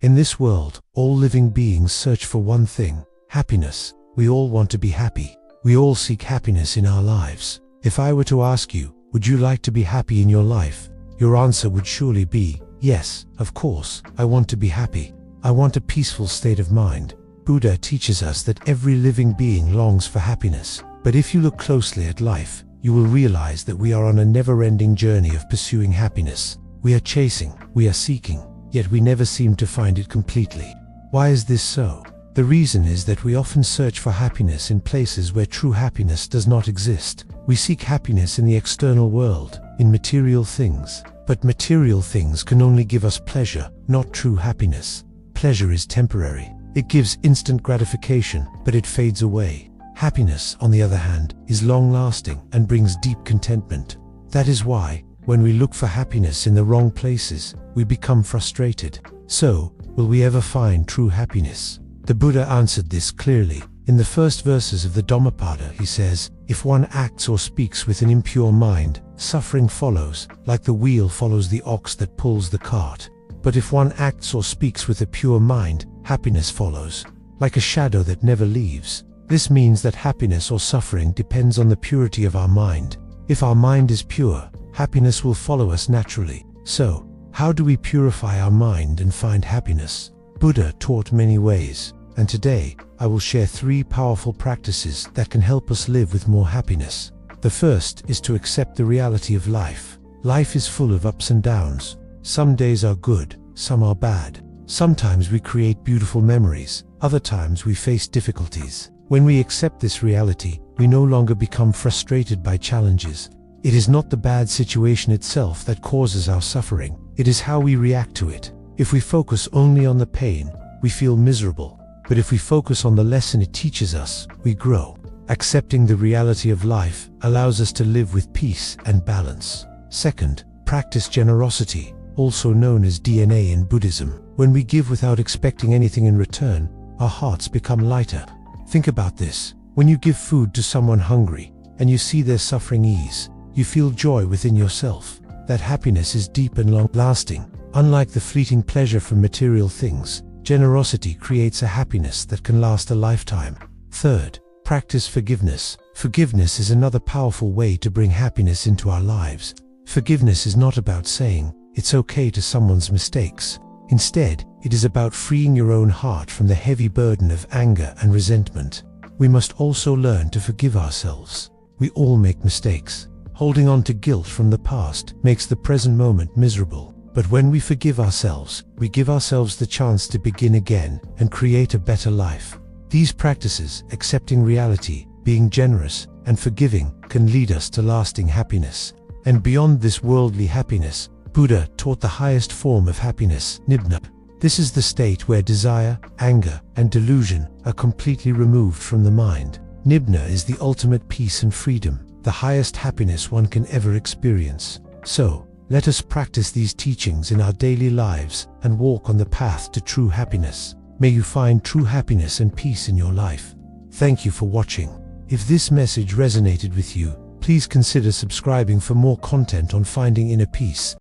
In this world, all living beings search for one thing: happiness. We all want to be happy. We all seek happiness in our lives. If I were to ask you, would you like to be happy in your life? Your answer would surely be, yes, of course, I want to be happy. I want a peaceful state of mind. Buddha teaches us that every living being longs for happiness. But if you look closely at life, you will realize that we are on a never-ending journey of pursuing happiness. We are chasing, we are seeking, yet we never seem to find it completely. Why is this so? The reason is that we often search for happiness in places where true happiness does not exist. We seek happiness in the external world, in material things. But material things can only give us pleasure, not true happiness. Pleasure is temporary. It gives instant gratification, but it fades away. Happiness, on the other hand, is long-lasting and brings deep contentment. That is why, when we look for happiness in the wrong places, we become frustrated. So, will we ever find true happiness? The Buddha answered this clearly. In the first verses of the Dhamma-inspired, he says, if one acts or speaks with an impure mind, suffering follows, like the wheel follows the ox that pulls the cart. But if one acts or speaks with a pure mind, happiness follows, like a shadow that never leaves. This means that happiness or suffering depends on the purity of our mind. If our mind is pure, happiness will follow us naturally. So, how do we purify our mind and find happiness? Buddha taught many ways, and today, I will share 3 powerful practices that can help us live with more happiness. The first is to accept the reality of life. Life is full of ups and downs. Some days are good, some are bad. Sometimes we create beautiful memories, other times we face difficulties. When we accept this reality, we no longer become frustrated by challenges. It is not the bad situation itself that causes our suffering, it is how we react to it. If we focus only on the pain, we feel miserable. But if we focus on the lesson it teaches us, we grow. Accepting the reality of life allows us to live with peace and balance. Second, practice generosity, also known as Dāna in Buddhism. When we give without expecting anything in return, our hearts become lighter. Think about this. When you give food to someone hungry, and you see their suffering ease, you feel joy within yourself. That happiness is deep and long-lasting. Unlike the fleeting pleasure from material things, generosity creates a happiness that can last a lifetime. Third, practice forgiveness. Forgiveness is another powerful way to bring happiness into our lives. Forgiveness is not about saying, it's okay to someone's mistakes. Instead, it is about freeing your own heart from the heavy burden of anger and resentment. We must also learn to forgive ourselves. We all make mistakes. Holding on to guilt from the past makes the present moment miserable. But when we forgive ourselves, we give ourselves the chance to begin again and create a better life. These practices, accepting reality, being generous, and forgiving, can lead us to lasting happiness. And beyond this worldly happiness, Buddha taught the highest form of happiness, Nibbāna. This is the state where desire, anger, and delusion are completely removed from the mind. Nibbāna is the ultimate peace and freedom, the highest happiness one can ever experience. So, let us practice these teachings in our daily lives and walk on the path to true happiness. May you find true happiness and peace in your life. Thank you for watching. If this message resonated with you, please consider subscribing for more content on finding inner peace.